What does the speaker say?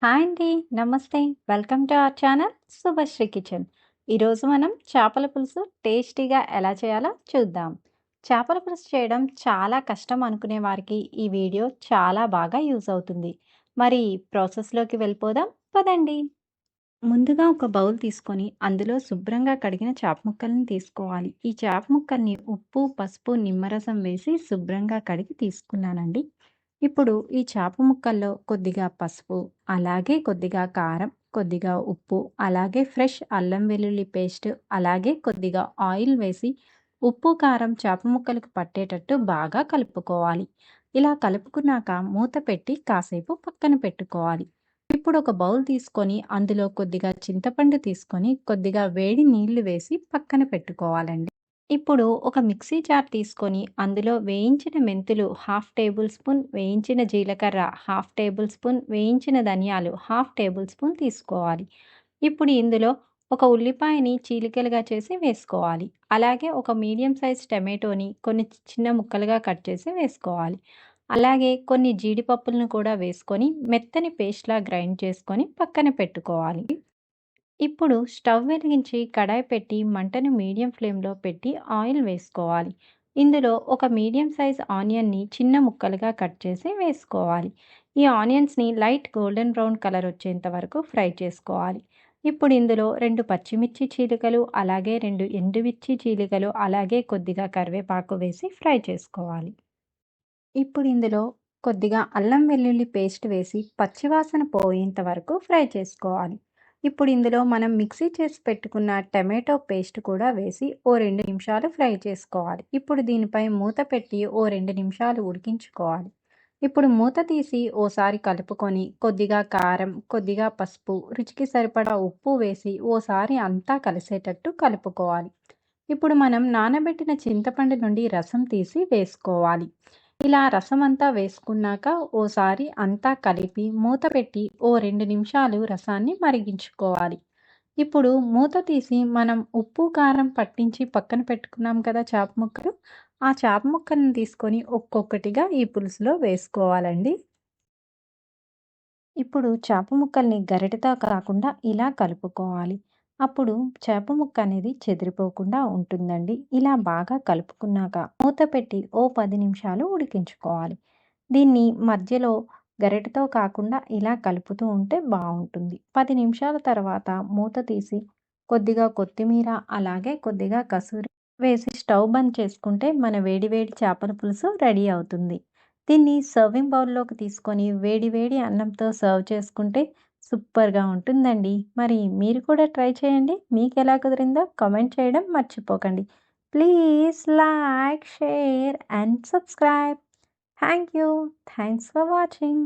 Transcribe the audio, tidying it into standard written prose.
Hi అండి. నమస్తే. Welcome to our channel Subhashree kitchen. ఈరోజు మనం చేపల పులుసు టేస్టీగా ఎలా చేయాలో చూద్దాం. చేపల పులుసు చేయడం చాలా కష్టం అనుకునే వారికి ఈ వీడియో చాలా బాగా యూజ్ అవుతుంది. మరి ప్రాసెస్‌లోకి వెళ్ళిపోదాం పదండి. ముందుగా ఒక బౌల్ తీసుకొని అందులో శుభ్రంగా కడిగిన చేప ముక్కల్ని తీసుకోవాలి. ఈ చేప ముక్కల్ని ఉప్పు, పసుపు, నిమ్మరసం వేసి శుభ్రంగా కడిగి తీసుకున్నానండి. ఇప్పుడు ఈ చేప ముక్కల్లో కొద్దిగా పసుపు, అలాగే కొద్దిగా కారం, కొద్దిగా ఉప్పు, అలాగే ఫ్రెష్ అల్లం వెల్లుల్లి పేస్ట్, అలాగే కొద్దిగా ఆయిల్ వేసి ఉప్పు, కారం చేప ముక్కలకు పట్టేటట్టు బాగా కలుపుకోవాలి. ఇలా కలుపుకున్నాక మూత పెట్టి కాసేపు పక్కన పెట్టుకోవాలి. ఇప్పుడు ఒక బౌల్ తీసుకొని అందులో కొద్దిగా చింతపండు తీసుకొని కొద్దిగా వేడి నీళ్లు వేసి పక్కన పెట్టుకోవాలండి. ఇప్పుడు ఒక మిక్సీ జార్ తీసుకొని అందులో వేయించిన మెంతులు హాఫ్ టేబుల్ స్పూన్, వేయించిన జీలకర్ర హాఫ్ టేబుల్ స్పూన్, వేయించిన ధనియాలు హాఫ్ టేబుల్ స్పూన్ తీసుకోవాలి. ఇప్పుడు ఇందులో ఒక ఉల్లిపాయని చీలికలుగా చేసి వేసుకోవాలి. అలాగే ఒక మీడియం సైజ్ టమాటోని కొన్ని చిన్న ముక్కలుగా కట్ చేసి వేసుకోవాలి. అలాగే కొన్ని జీడిపప్పులను కూడా వేసుకొని మెత్తని పేస్ట్‌లా గ్రైండ్ చేసుకొని పక్కన పెట్టుకోవాలి. ఇప్పుడు స్టవ్ వెలిగించి కడాయి పెట్టి మంటను మీడియం ఫ్లేమ్‌లో పెట్టి ఆయిల్ వేసుకోవాలి. ఇందులో ఒక మీడియం సైజ్ ఆనియన్‌ని చిన్న ముక్కలుగా కట్ చేసి వేసుకోవాలి. ఈ ఆనియన్స్‌ని లైట్ గోల్డెన్ బ్రౌన్ కలర్ వచ్చేంత వరకు ఫ్రై చేసుకోవాలి. ఇప్పుడు ఇందులో 2 పచ్చిమిర్చి చీలికలు, అలాగే 2 ఎండుమిర్చి చీలికలు, అలాగే కొద్దిగా కరివేపాకు వేసి ఫ్రై చేసుకోవాలి. ఇప్పుడు ఇందులో కొద్దిగా అల్లం వెల్లుల్లి పేస్ట్ వేసి పచ్చివాసన పోయేంత వరకు ఫ్రై చేసుకోవాలి. ఇప్పుడు ఇందులో మనం మిక్సీ చేసి పెట్టుకున్న టమాటో పేస్ట్ కూడా వేసి ఓ 2 నిమిషాలు ఫ్రై చేసుకోవాలి. ఇప్పుడు దీనిపై మూత పెట్టి ఓ 2 నిమిషాలు ఉడికించుకోవాలి. ఇప్పుడు మూత తీసి ఓసారి కలుపుకొని కొద్దిగా కారం, కొద్దిగా పసుపు, రుచికి సరిపడా ఉప్పు వేసి ఓసారి అంతా కలిసేటట్టు కలుపుకోవాలి. ఇప్పుడు మనం నానబెట్టిన చింతపండు నుండి రసం తీసి వేసుకోవాలి. ఇలా రసమంతా వేసుకున్నాక ఓసారి అంతా కలిపి మూత పెట్టి ఓ 2 నిమిషాలు రసాన్ని మరిగించుకోవాలి. ఇప్పుడు మూత తీసి మనం ఉప్పు, కారం పట్టించి పక్కన పెట్టుకున్నాం కదా చేప ముక్కలు, ఆ చేప ముక్కలను తీసుకొని ఒక్కొక్కటిగా ఈ పులుసులో వేసుకోవాలండి. ఇప్పుడు చేప ముక్కల్ని గరిటెతో కాకుండా ఇలా కలుపుకోవాలి. అప్పుడు చేప ముక్క అనేది చెదిరిపోకుండా ఉంటుందండి. ఇలా బాగా కలుపుకున్నాక మూత పెట్టి ఓ 10 నిమిషాలు ఉడికించుకోవాలి. దీన్ని మధ్యలో గరిటెతో కాకుండా ఇలా కలుపుతూ ఉంటే బావుంటుంది. 10 నిమిషాల తర్వాత మూత తీసి కొద్దిగా కొత్తిమీర, అలాగే కొద్దిగా కసూరి వేసి స్టవ్ బంద్ చేసుకుంటే మన వేడి వేడి చేపల పులుసు రెడీ అవుతుంది. దీన్ని సర్వింగ్ బౌల్‌లోకి తీసుకొని వేడి వేడి అన్నంతో సర్వ్ చేసుకుంటే సూపర్‌గా ఉంటుందండి. మరి మీరు కూడా ట్రై చేయండి. మీకెలా కుదిరిందో కామెంట్ చేయడం మర్చిపోకండి. Please like, share and subscribe. Thank you. Thanks for watching.